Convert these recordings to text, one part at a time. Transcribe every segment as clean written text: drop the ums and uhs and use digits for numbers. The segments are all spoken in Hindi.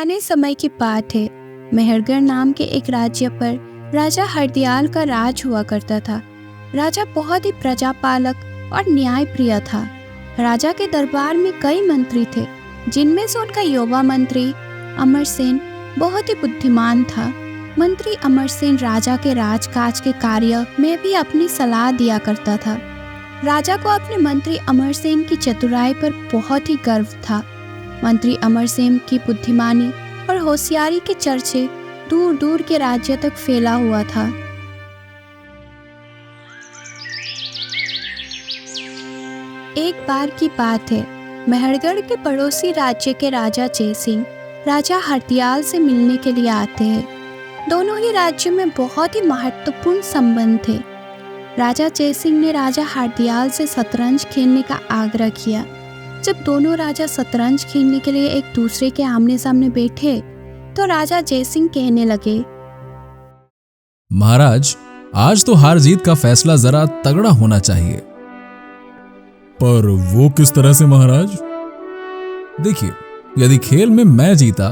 पुराने समय की बात है। मेहरगढ़ नाम के एक राज्य पर राजा हरदयाल का राज हुआ करता था। राजा बहुत ही प्रजापालक और न्यायप्रिय था। राजा के दरबार में कई मंत्री थे, जिनमें से उनका युवा मंत्री अमरसेन बहुत ही बुद्धिमान था। मंत्री अमरसेन राजा के राजकाज के कार्य में भी अपनी सलाह दिया करता था। राजा को अपने मंत्री अमरसेन की चतुराई पर बहुत ही गर्व था। मंत्री अमरसेन की बुद्धिमानी और होशियारी के चर्चे दूर दूर के राज्य तक फैला हुआ था। एक बार की बात है, मेहरगढ़ के पड़ोसी राज्य के राजा जयसिंह राजा हरदयाल से मिलने के लिए आते हैं। दोनों ही राज्यों में बहुत ही महत्वपूर्ण संबंध थे। राजा जयसिंह ने राजा हरदयाल से शतरंज खेलने का आग्रह किया। जब दोनों राजा शतरंज खेलने के लिए एक दूसरे के आमने सामने बैठे तो राजा जयसिंह कहने लगे, महाराज, आज तो हार जीत का फैसला जरा तगड़ा होना चाहिए। पर वो किस तरह से महाराज? देखिए, यदि खेल में मैं जीता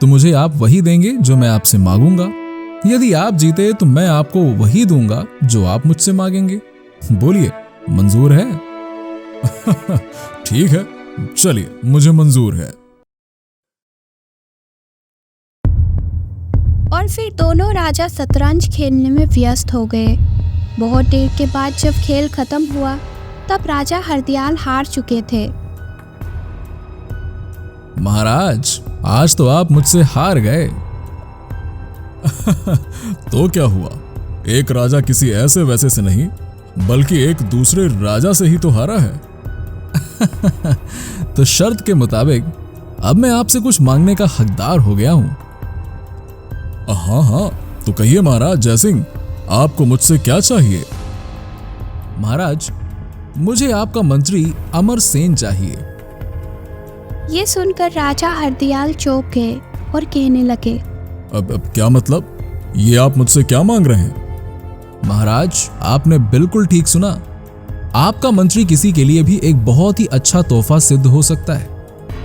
तो मुझे आप वही देंगे जो मैं आपसे मांगूंगा। यदि आप जीते तो मैं आपको वही दूंगा जो आप मुझसे मांगेंगे। बोलिए, मंजूर है? ठीक है, चलिए, मुझे मंजूर है। और फिर दोनों राजा शतरंज खेलने में व्यस्त हो गए। बहुत देर के बाद जब खेल खत्म हुआ तब राजा हरदयाल हार चुके थे। महाराज, आज तो आप मुझसे हार गए। तो क्या हुआ? एक राजा किसी ऐसे वैसे से नहीं, बल्कि एक दूसरे राजा से ही तो हारा है। तो शर्त के मुताबिक अब मैं आपसे कुछ मांगने का हकदार हो गया हूं। हाँ, तो कहिए महाराज जयसिंह, आपको मुझसे क्या चाहिए? महाराज, मुझे आपका मंत्री अमरसेन चाहिए। ये सुनकर राजा हरदयाल चौंक गए और कहने लगे, अब क्या मतलब? ये आप मुझसे क्या मांग रहे हैं? महाराज, आपने बिल्कुल ठीक सुना। आपका मंत्री किसी के लिए भी एक बहुत ही अच्छा तोहफा सिद्ध हो सकता है।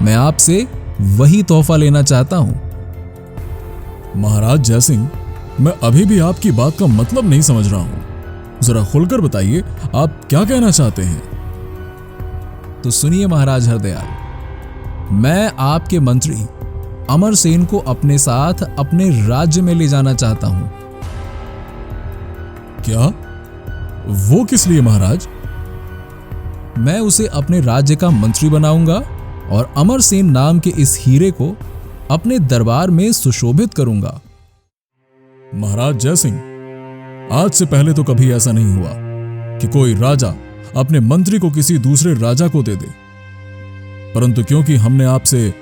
मैं आपसे वही तोहफा लेना चाहता हूं। महाराज जयसिंह, मैं अभी भी आपकी बात का मतलब नहीं समझ रहा हूं। जरा खुलकर बताइए, आप क्या कहना चाहते हैं? तो सुनिए महाराज हरदयाल, मैं आपके मंत्री अमरसेन को अपने साथ अपने राज्य में ले जाना चाहता हूं। क्या? वो किस लिए महाराज? मैं उसे अपने राज्य का मंत्री बनाऊंगा और अमरसेन नाम के इस हीरे को अपने दरबार में सुशोभित करूंगा। महाराज जयसिंह, आज से पहले तो कभी ऐसा नहीं हुआ कि कोई राजा अपने मंत्री को किसी दूसरे राजा को दे दे। परंतु क्योंकि हमने आपसे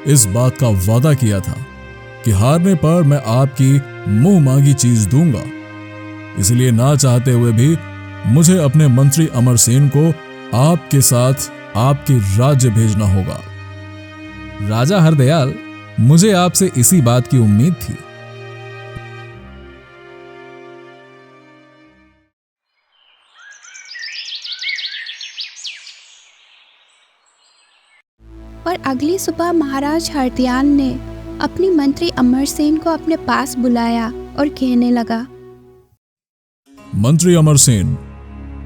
इस बात का वादा किया था कि हारने पर मैं आपकी मुंह मांगी चीज दूंगा, इसलिए ना चाहते हुए भी मुझे अपने मंत्री अमरसेन को आपके साथ आपके राज्य भेजना होगा। राजा हरदयाल, मुझे आपसे इसी बात की उम्मीद थी। और अगली सुबह महाराज हरदयाल ने अपनी मंत्री अमरसेन को अपने पास बुलाया और कहने लगा, मंत्री अमरसेन,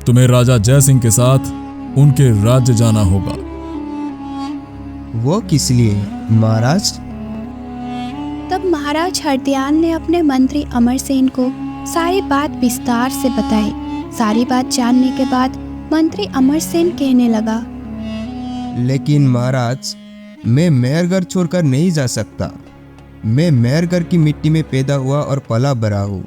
तुम्हें राजा जयसिंह के साथ उनके राज्य जाना होगा। वो किस लिए महाराज? तब महाराज हरदयाल ने अपने मंत्री अमरसेन को सारी बात विस्तार से बताई। सारी बात जानने के बाद मंत्री अमरसेन कहने लगा, लेकिन महाराज, मैं मेहरगढ़ छोड़कर नहीं जा सकता। मैं मेहरगढ़ की मिट्टी में पैदा हुआ और पला बड़ा हूँ।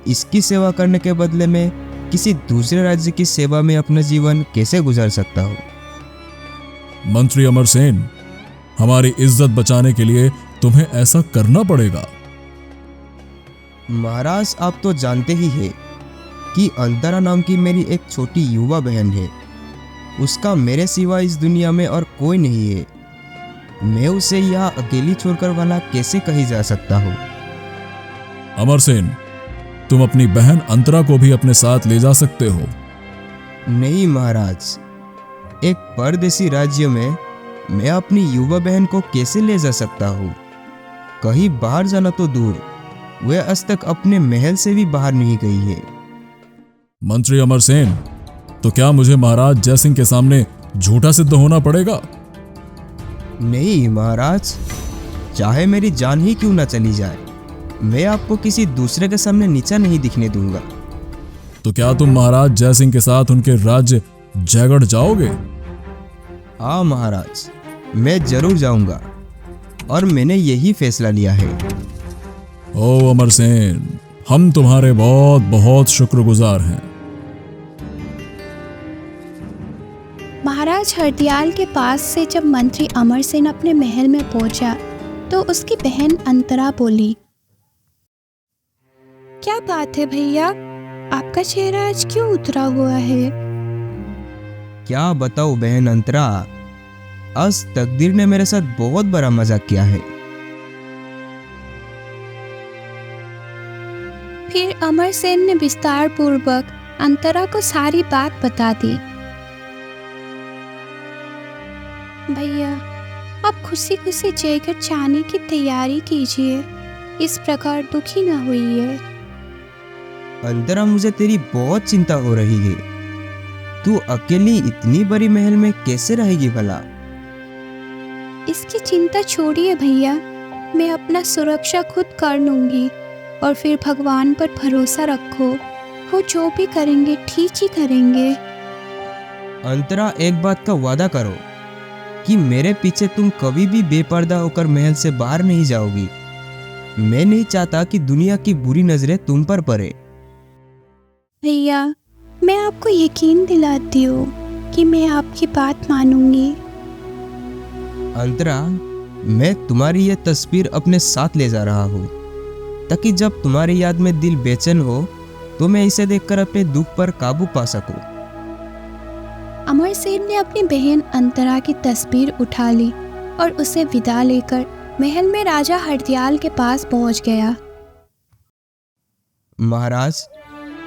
इसकी सेवा करने के बदले में किसी दूसरे राज्य की सेवा में अपना जीवन कैसे गुजार सकता हूँ? मंत्री अमरसेन, हमारी इज्जत बचाने के लिए तुम्हें ऐसा करना पड़ेगा। महाराज, आप तो जानते ही हैं कि अंतरा नाम की मेरी एक छोटी युवा बहन है। उसका मेरे सिवा इस दुनिया में और कोई नहीं है। मैं उसे यहाँ अकेली छोड़कर वाला कैसे कहीं जा सकता हूँ? अमरसेन, तुम अपनी बहन अंतरा को भी अपने साथ ले जा सकते हो। नहीं महाराज, एक परदेसी राज्य में मैं अपनी युवा बहन को कैसे ले जा सकता हूँ? कहीं बाहर जाना तो दूर, वह आज तक अपने महल से भी बाहर नहीं गई है। मंत्री अमरसेन, तो क्या मुझे महाराज जयसिंह के सामने झूठा सिद्ध होना पड़ेगा? नहीं महाराज, चाहे मेरी जान ही क्यों ना चली जाए, मैं आपको किसी दूसरे के सामने नीचा नहीं दिखने दूंगा। तो क्या तुम महाराज जयसिंह के साथ उनके राज्य जयगढ़ जाओगे? हाँ महाराज, मैं जरूर जाऊंगा और मैंने यही फैसला लिया है। ओ अमरसेन, हम तुम्हारे बहुत बहुत शुक्रगुजार हैं। महाराज हरदयाल के पास से जब मंत्री अमरसेन अपने महल में पहुंचा तो उसकी बहन अंतरा बोली, क्या बात है भैया, आपका चेहरा आज क्यों उतरा हुआ है? क्या बताऊं बहन अंतरा, आज तकदीर ने मेरे साथ बहुत बड़ा मजाक किया है। फिर अमरसेन ने विस्तार पूर्वक अंतरा को सारी बात बता दी। भैया, आप खुशी खुशी जयगढ़ जाने की तैयारी कीजिए, इस प्रकार दुखी ना होइए। अंतरा, मुझे तेरी बहुत चिंता हो रही है। तू अकेली इतनी बड़ी महल में कैसे रहेगी भला? इसकी चिंता छोड़िए भैया, मैं अपना सुरक्षा खुद कर लूंगी और फिर भगवान पर भरोसा रखो, वो जो भी करेंगे ठीक ही करेंगे। अंतरा, एक बात का वादा करो कि मेरे पीछे तुम कभी भी बेपर्दा होकर महल से बाहर नहीं जाओगी। मैं नहीं चाहता कि दुनिया की बुरी नजरें तुम पर पड़े। भैया, मैं आपको यकीन दिलाती हूँ कि मैं आपकी बात मानूंगी। अंतरा, मैं तुम्हारी यह तस्वीर अपने साथ ले जा रहा हूँ ताकि जब तुम्हारी याद में दिल बेचैन हो तो मैं इसे देखकर अपने दुख पर काबू पा सकूं। अमरसेन ने अपनी बहन अंतरा की तस्वीर उठा ली और उसे विदा लेकर महल में राजा हरदयाल के पास पहुंच गया। महाराज,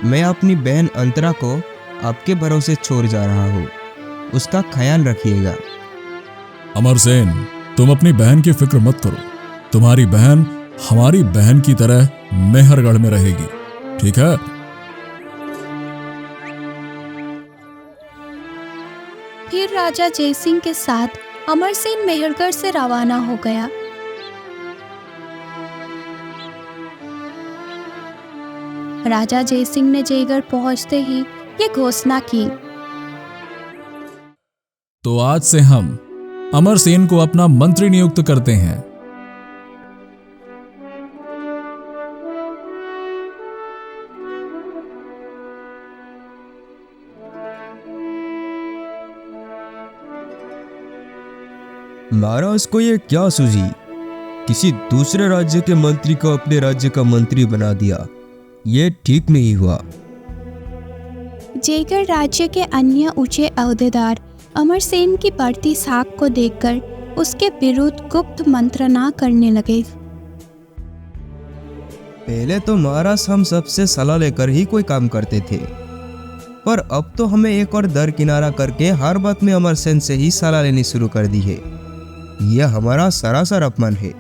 मैं अपनी बहन अंतरा को आपके भरोसे छोड़ जा रहा हूँ, उसका ख्याल रखिएगा। अमरसेन, तुम अपनी बहन की फिक्र मत करो, तुम्हारी बहन हमारी बहन की तरह मेहरगढ़ में रहेगी, ठीक है? फिर राजा जयसिंह के साथ अमरसेन मेहरगढ़ से रवाना हो गया। राजा जयसिंह ने जयगढ़ पहुंचते ही ये घोषणा की, तो आज से हम अमरसेन को अपना मंत्री नियुक्त करते हैं। महाराज को ये क्या सूझी? किसी दूसरे राज्य के मंत्री को अपने राज्य का मंत्री बना दिया, ये ठीक नहीं हुआ। जयगढ़ राज्य के अन्य ऊंचे अहदेदार अमरसेन की बढ़ती साख को देखकर उसके विरुद्ध गुप्त मंत्रणा करने लगे। पहले तो महाराज हम सबसे सलाह लेकर ही कोई काम करते थे, पर अब तो हमें एक और दरकिनारा करके हर बात में अमरसेन से ही सलाह लेनी शुरू कर दी है। यह हमारा सरासर अपमान है।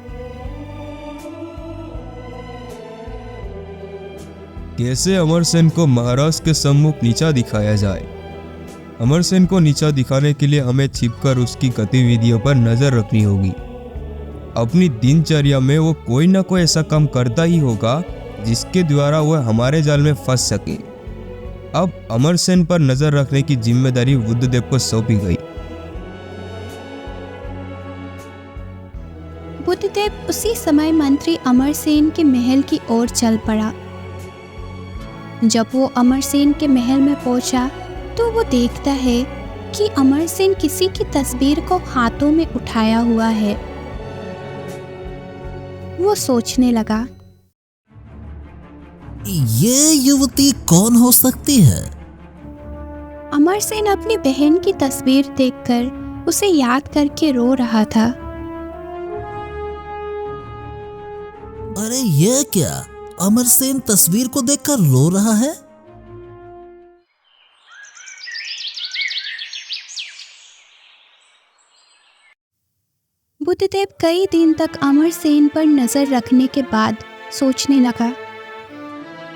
कैसे अमरसेन को महाराज के सम्मुख नीचा दिखाया जाए? अमरसेन को नीचा दिखाने के लिए हमें छिपकर उसकी गतिविधियों पर नजर रखनी होगी। अपनी दिनचर्या में वो कोई ना कोई ऐसा काम करता ही होगा जिसके द्वारा वह हमारे जाल में फंस सके। अब अमरसेन पर नजर रखने की जिम्मेदारी बुद्धदेव को सौंपी गई। बुद्धदेव उसी समय मंत्री अमरसेन के महल की ओर चल पड़ा। जब वो अमरसेन के महल में पहुंचा तो वो देखता है कि अमरसेन किसी की तस्वीर को हाथों में उठाया हुआ है। वो सोचने लगा, ये युवती कौन हो सकती है? अमरसेन अपनी बहन की तस्वीर देखकर उसे याद करके रो रहा था। अरे ये क्या, अमरसेन तस्वीर को देखकर रो रहा है? बुद्धदेव कई दिन तक अमरसेन पर नजर रखने के बाद सोचने लगा।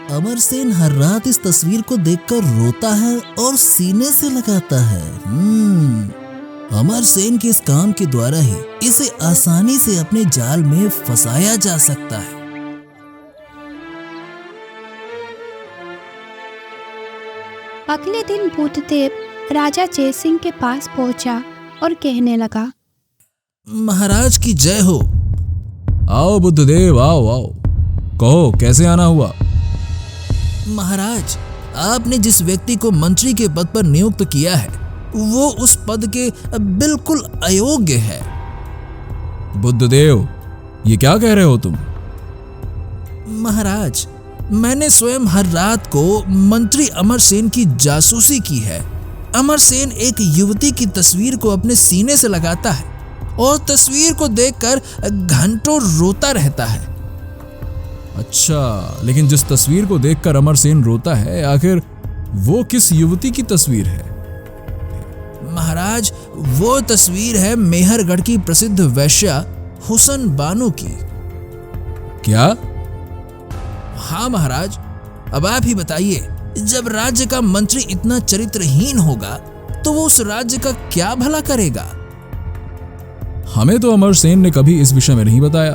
अमरसेन हर रात इस तस्वीर को देखकर रोता है और सीने से लगाता है। अमरसेन के इस काम के द्वारा ही इसे आसानी से अपने जाल में फंसाया जा सकता है। अगले दिन बुद्धदेव राजा जयसिंह के पास पहुंचा और कहने लगा, महाराज की जय हो। आओ बुद्धदेव, आओ आओ, कहो कैसे आना हुआ। महाराज, आपने जिस व्यक्ति को मंत्री के पद पर नियुक्त किया है वो उस पद के बिल्कुल अयोग्य है। बुद्धदेव, ये क्या कह रहे हो तुम? महाराज, मैंने स्वयं हर रात को मंत्री अमरसेन की जासूसी की है। अमरसेन एक युवती की तस्वीर को अपने सीने से लगाता है और तस्वीर को देखकर घंटों रोता रहता है। अच्छा, लेकिन जिस तस्वीर को देखकर अमरसेन रोता है, आखिर वो किस युवती की तस्वीर है? महाराज, वो तस्वीर है मेहरगढ़ की प्रसिद्ध वैश्या हुसन बानो की। क्या? हाँ महाराज, अब आप ही बताइए, जब राज्य का मंत्री इतना चरित्रहीन होगा तो वो उस राज्य का क्या भला करेगा? हमें तो अमरसेन ने कभी इस विषय में नहीं बताया।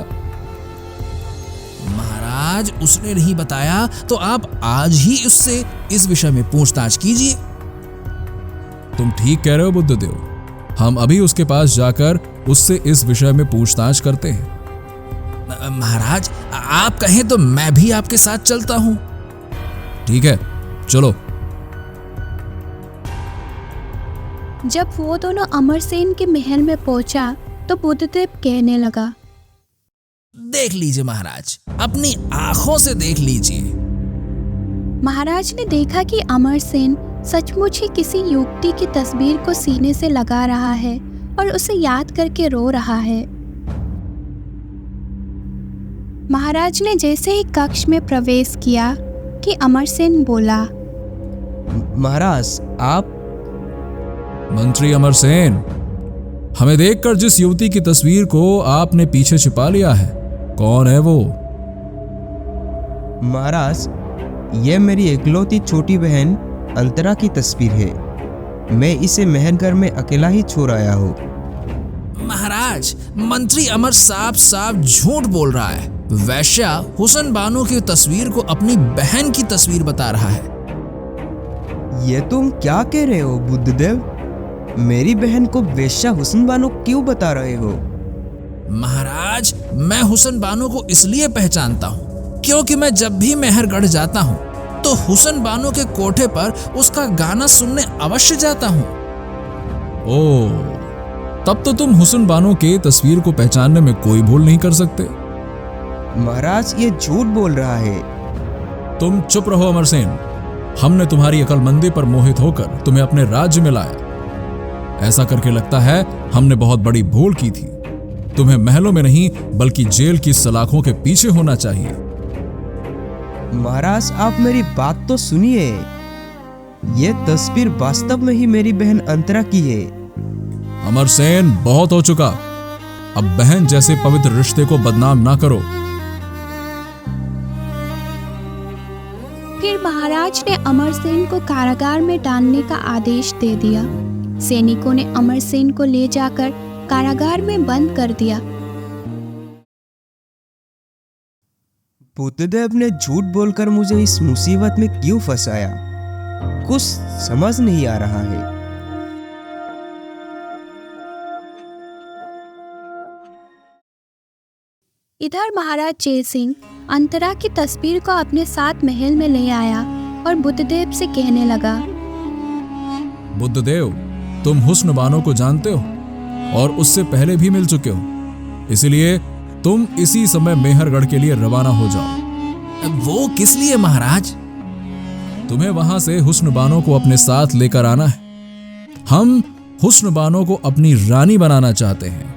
महाराज, उसने नहीं बताया तो आप आज ही उससे इस विषय में पूछताछ कीजिए। तुम ठीक कह रहे हो बुद्धदेव, हम अभी उसके पास जाकर उससे इस विषय में पूछताछ करते हैं। महाराज, आप कहें तो मैं भी आपके साथ चलता हूं। ठीक है, चलो। जब वो दोनों अमरसेन के महल में पहुंचा तो बुद्धदेव कहने लगा, देख लीजिए महाराज, अपनी आंखों से देख लीजिए। महाराज ने देखा कि अमरसेन सचमुच ही किसी युवती की तस्वीर को सीने से लगा रहा है और उसे याद करके रो रहा है। महाराज ने जैसे ही कक्ष में प्रवेश किया कि अमरसेन बोला, महाराज, आप? मंत्री अमरसेन, हमें देखकर जिस युवती की तस्वीर को आपने पीछे छिपा लिया है, कौन है वो? महाराज, ये मेरी इकलौती छोटी बहन अंतरा की तस्वीर है। मैं इसे मेहरगढ़ में अकेला ही छोड़ आया हूँ। महाराज, मंत्री अमर साफ साफ झूठ बोल रहा है। वैश्या हुसन बानो की तस्वीर को अपनी बहन की तस्वीर बता रहा है। ये तुम क्या कह रहे हो बुद्धदेव? मेरी बहन को वैश्या हुसन बानो क्यों बता रहे हो? महाराज, मैं हुसन बानो को इसलिए पहचानता हूँ क्योंकि मैं जब भी मेहरगढ़ जाता हूँ तो हुसन बानो के कोठे पर उसका गाना सुनने अवश्य जाता हूँ। ओह, तब तो तुम हुसन बानो के तस्वीर को पहचानने में कोई भूल नहीं कर सकते। महाराज, ये झूठ बोल रहा है। तुम चुप रहो अमरसेन। हमने तुम्हारी अकलमंदी पर मोहित होकर तुम्हें अपने राज्य में लाया। ऐसा करके लगता है हमने बहुत बड़ी भूल की थी। तुम्हें महलों में नहीं बल्कि जेल की सलाखों के पीछे होना चाहिए। महाराज, आप मेरी बात तो सुनिए। ये तस्वीर वास्तव में ही मेरी बहन अंतरा की है। अमरसेन, बहुत हो चुका। अब बहन जैसे पवित्र रिश्ते को बदनाम ना करो। फिर महाराज ने अमरसेन को कारागार में डालने का आदेश दे दिया। सैनिकों ने अमरसेन को ले जाकर कारागार में बंद कर दिया। बुद्धदेव ने झूठ बोलकर मुझे इस मुसीबत में क्यों फंसाया, कुछ समझ नहीं आ रहा है। इधर महाराज जयसिंह अंतरा की तस्वीर को अपने साथ महल में ले आया और बुद्धदेव से कहने लगा, बुद्धदेव, तुम हुस्न बानो को जानते हो और उससे पहले भी मिल चुके हो, इसलिए तुम इसी समय मेहरगढ़ के लिए रवाना हो जाओ। वो किस लिए महाराज? तुम्हें वहां से हुस्न बानो को अपने साथ लेकर आना है। हम हुस्न बानो को अपनी रानी बनाना चाहते हैं।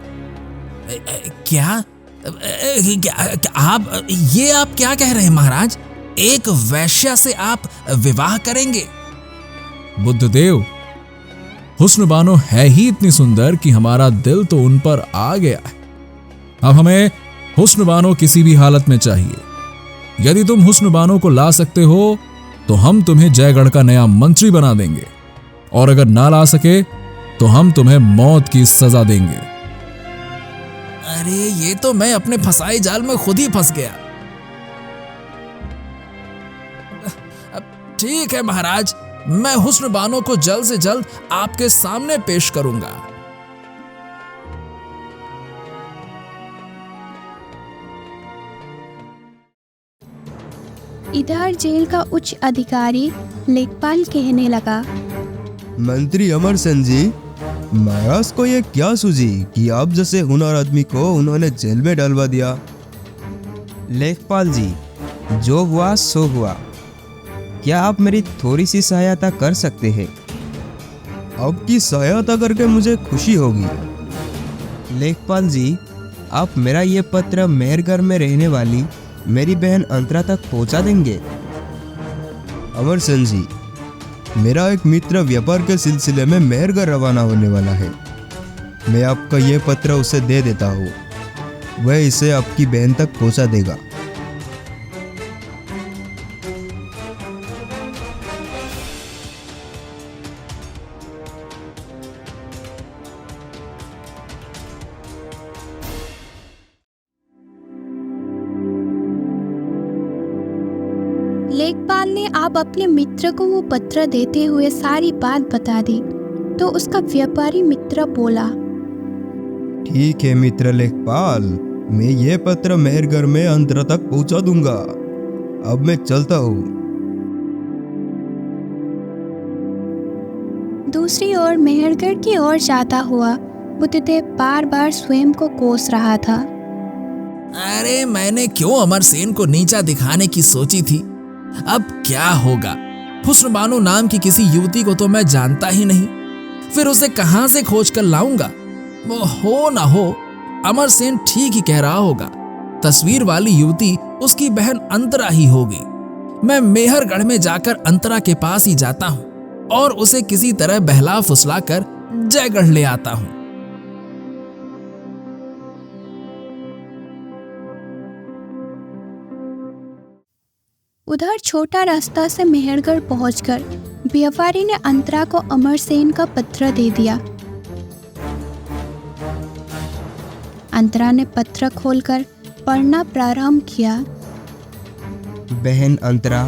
क्या आप क्या कह रहे हैं महाराज? एक वैश्या से आप विवाह करेंगे? बुद्धदेव, हुस्न बानो है ही इतनी सुंदर कि हमारा दिल तो उन पर आ गया है। अब हमें हुस्नबानो किसी भी हालत में चाहिए। यदि तुम हुस्नबानो को ला सकते हो तो हम तुम्हें जयगढ़ का नया मंत्री बना देंगे, और अगर ना ला सके तो हम तुम्हें मौत की सजा देंगे। अरे ये तो मैं अपने फंसाए जाल में खुद ही फंस गया। ठीक है महाराज, मैं हुस्नबानो को जल्द से जल्द आपके सामने पेश करूंगा। इधर जेल का उच्च अधिकारी लेखपाल कहने लगा, मंत्री अमरसेन जी, महाराज को ये क्या सूझी कि आप जैसे हुनर आदमी को उन्होंने जेल में डलवा दिया? लेखपाल जी, जो हुआ सो हुआ। क्या आप मेरी थोड़ी सी सहायता कर सकते हैं? आपकी सहायता करके मुझे खुशी होगी। लेखपाल जी, आप मेरा ये पत्र मेहरगढ़ में रहने वाली मेरी बहन अंतरा तक पहुंचा देंगे? अमरसेन जी, मेरा एक मित्र व्यापार के सिलसिले में मेहरगढ़ रवाना होने वाला है। मैं आपका ये पत्र उसे दे देता हूँ, वह इसे आपकी बहन तक पहुंचा देगा। लेखपाल ने आप अपने मित्र को वो पत्र देते हुए सारी बात बता दी तो उसका व्यापारी मित्र बोला, ठीक है मित्र लेखपाल, मैं ये पत्र मेहरगढ़ में अंतरा तक पहुंचा दूंगा। अब मैं चलता हूँ। दूसरी ओर मेहरगढ़ की ओर जाता हुआ बुद्धदेव बार बार स्वयं को कोस रहा था। अरे मैंने क्यों अमरसेन को नीचा दिखाने की सोची थी। अब क्या होगा, हुस्नबानो नाम की किसी युवती को तो मैं जानता ही नहीं, फिर उसे कहां से खोज कर लाऊंगा। वो हो ना हो, अमरसेन ठीक ही कह रहा होगा, तस्वीर वाली युवती उसकी बहन अंतरा ही होगी। मैं मेहरगढ़ में जाकर अंतरा के पास ही जाता हूं और उसे किसी तरह बहला फुसला कर जयगढ़ ले आता हूं। उधर छोटा रास्ता से मेहरगढ़ पहुंचकर व्यापारी ने अंतरा को अमरसेन का पत्र दे दिया। अंतरा ने पत्र खोलकर पढ़ना प्रारंभ किया। बहन अंतरा,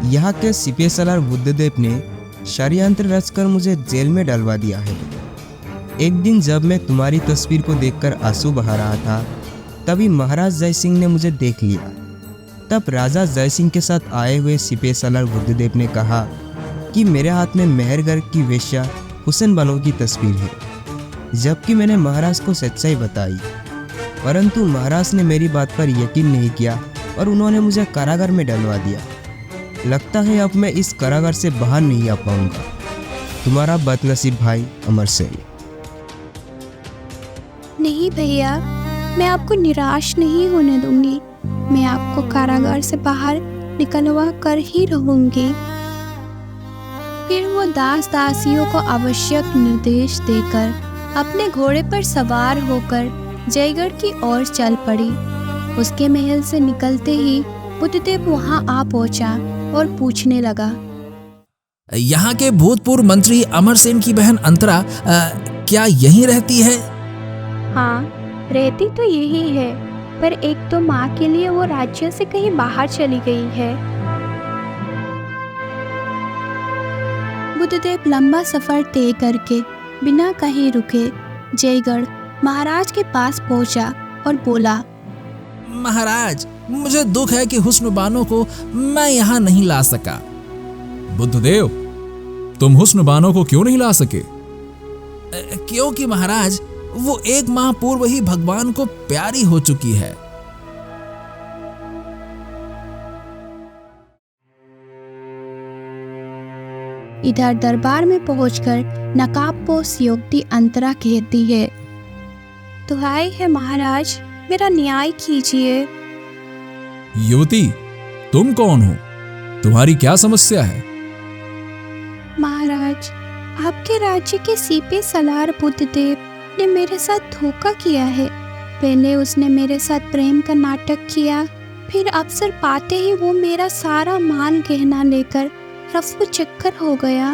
यहाँ के सीपी सलार बुद्धदेव ने षड्यंत्र रचकर मुझे जेल में डलवा दिया है। एक दिन जब मैं तुम्हारी तस्वीर को देखकर आंसू बहा रहा था, तभी महाराज जयसिंह ने मुझे देख लिया। तब राजा जयसिंह के साथ आए हुए सीपी सलार बुद्धदेव ने कहा कि मेरे हाथ में मेहरगढ़ की वेश्या हुस्नबानो की तस्वीर है। जबकि मैंने महाराज को सच्चाई बताई, परंतु महाराज ने मेरी बात पर यकीन नहीं किया और उन्होंने मुझे कारागार में डलवा दिया। लगता है अब मैं इस कारागार से बाहर नहीं आ पाऊंगा। तुम्हारा बदनसीब भाई अमरसेन। नहीं भैया, मैं आपको निराश नहीं होने दूंगी। मैं आपको कारागार से बाहर निकलवा कर ही रहूंगी। फिर वो दास दासियों को आवश्यक निर्देश देकर अपने घोड़े पर सवार होकर जयगढ़ की ओर चल पड़ी। उसके महल से निकलते ही बुद्धदेव वहां आ पहुंचा और पूछने लगा, यहाँ के भूतपूर्व मंत्री अमरसेन की बहन अंतरा क्या यहीं रहती है? हाँ, रहती तो यही है, पर एक तो माँ के लिए वो राज्य से कहीं बाहर चली गई है। बुद्धदेव लंबा सफर तय करके बिना कहीं रुके जयगढ़ महाराज के पास पहुंचा और बोला, महाराज, मुझे दुख है कि हुस्नबानो को मैं यहाँ नहीं ला सका। बुद्धदेव, तुम हुस्नबानो को क्यों नहीं ला सके? क्योंकि महाराज, वो 1 माह पूर्व ही भगवान को प्यारी हो चुकी है। इधर दरबार में पहुंचकर नकाबपोश युवती अंतरा कहती है, दुहाई है महाराज, मेरा न्याय कीजिए। युवती, तुम कौन हो? तुम्हारी क्या समस्या है? महाराज, आपके राज्य के सीपी सलार बुद्धदेव ने मेरे साथ धोखा किया है। पहले उसने मेरे साथ प्रेम का नाटक किया, फिर अवसर पाते ही वो मेरा सारा माल गहना लेकर रफू चक्कर हो गया।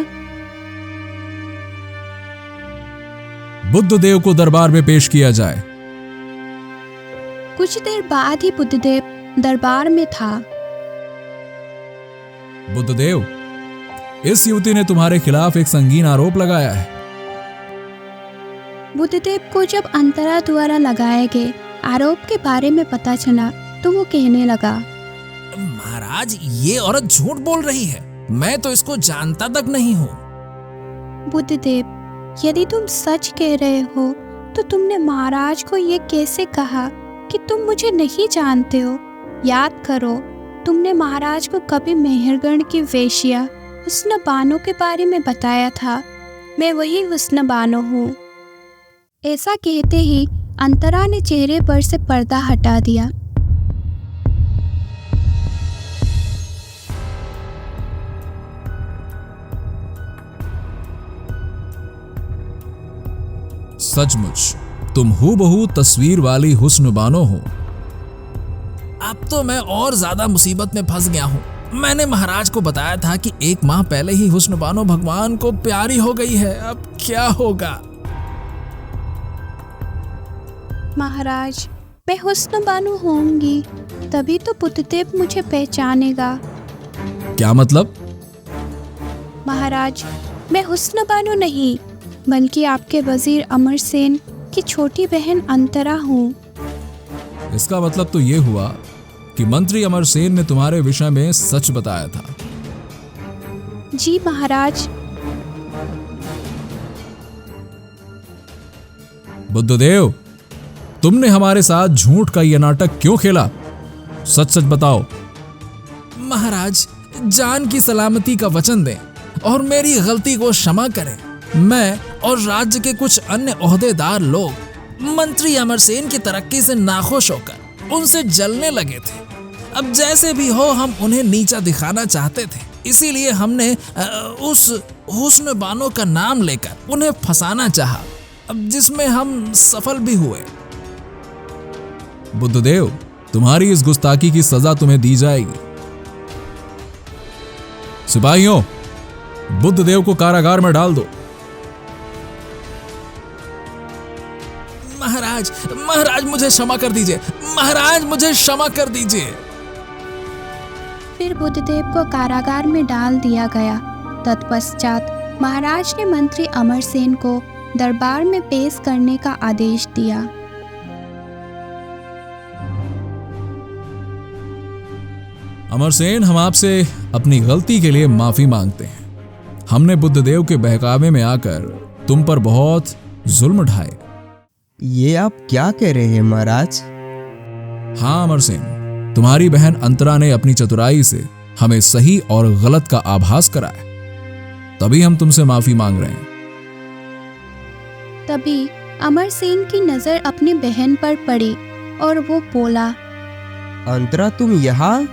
बुद्धदेव को दरबार में पेश किया जाए। कुछ देर बाद ही बुद्धदेव दरबार में था। बुद्धदेव, इस युवती ने तुम्हारे खिलाफ एक संगीन आरोप लगाया है। बुद्धदेव को जब अंतरा द्वारा लगाए गए आरोप के बारे में पता चला तो वो कहने लगा, महाराज, ये औरत झूठ बोल रही है, मैं तो इसको जानता तक नहीं हूँ। बुद्धदेव, यदि तुम सच कह रहे हो तो तुमने महाराज को ये कैसे कहा कि तुम मुझे नहीं जानते हो? याद करो, तुमने महाराज को कभी मेहरगढ़ की वेश्या हुस्न बानो के बारे में बताया था। मैं वही हुस्न बानो हूँ। ऐसा कहते ही अंतरा ने चेहरे पर से पर्दा हटा दिया। सचमुच तुम हूबहू तस्वीर वाली हुस्न बानो हो। अब तो मैं और ज्यादा मुसीबत में फंस गया हूँ। मैंने महाराज को बताया था कि 1 माह पहले ही हुस्न बानो भगवान को प्यारी हो गई है। अब क्या होगा? महाराज, मैं हुस्न बानो होंगी, तभी तो बुद्धदेव मुझे पहचानेगा। क्या मतलब? महाराज, मैं हुस्न बानो नहीं बल्कि आपके वजीर अमरसेन की छोटी बहन अंतरा हूँ। इसका मतलब तो ये हुआ कि मंत्री अमरसेन ने तुम्हारे विषय में सच बताया था। जी महाराज। बुद्धदेव, तुमने हमारे साथ झूठ का यह नाटक क्यों खेला? सच सच बताओ। महाराज, जान की सलामती का वचन दें और मेरी गलती को क्षमा करें। मैं और राज्य के कुछ अन्य ओहदेदार लोग मंत्री अमरसेन की तरक्की से नाखुश होकर उनसे जलने लगे थे। अब जैसे भी हो, हम उन्हें नीचा दिखाना चाहते थे, इसीलिए हमने उस हुस्न बानो का नाम लेकर उन्हें फंसाना चाहा, अब जिसमें हम सफल भी हुए। बुद्धदेव, तुम्हारी इस गुस्ताखी की सजा तुम्हें दी जाएगी। सिपाहियों, बुद्धदेव को कारागार में डाल दो। महाराज, महाराज मुझे क्षमा कर दीजिए। महाराज मुझे क्षमा कर दीजिए। फिर बुद्धदेव को कारागार में डाल दिया गया। तत्पश्चात महाराज ने मंत्री अमरसेन को दरबार में पेश करने का आदेश दिया। अमरसेन, हम आपसे अपनी गलती के लिए माफी मांगते हैं। हमने बुद्धदेव के बहकावे में आकर तुम पर बहुत जुल्म ढाए। ये आप क्या कह रहे हैं महाराज? हाँ अमरसेन, तुम्हारी बहन अंतरा ने अपनी चतुराई से हमें सही और गलत का आभास कराया, तभी हम तुमसे माफी मांग रहे हैं। तभी अमरसेन की नजर अपनी बहन पर पड़ी और वो बोला, अंतरा, तुम यहाँ?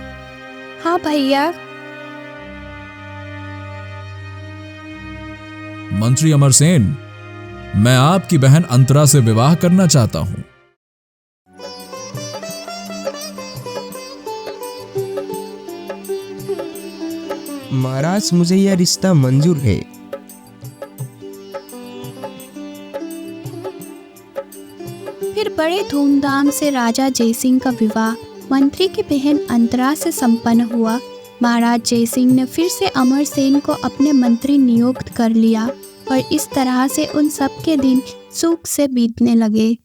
हाँ भैया। मंत्री अमरसेन, मैं आपकी बहन अंतरा से विवाह करना चाहता हूं। महाराज, मुझे यह रिश्ता मंजूर है। फिर बड़े धूमधाम से राजा जयसिंह का विवाह मंत्री की बहन अंतरा से संपन्न हुआ। महाराज जयसिंह ने फिर से अमरसेन को अपने मंत्री नियुक्त कर लिया और इस तरह से उन सब के दिन सुख से बीतने लगे।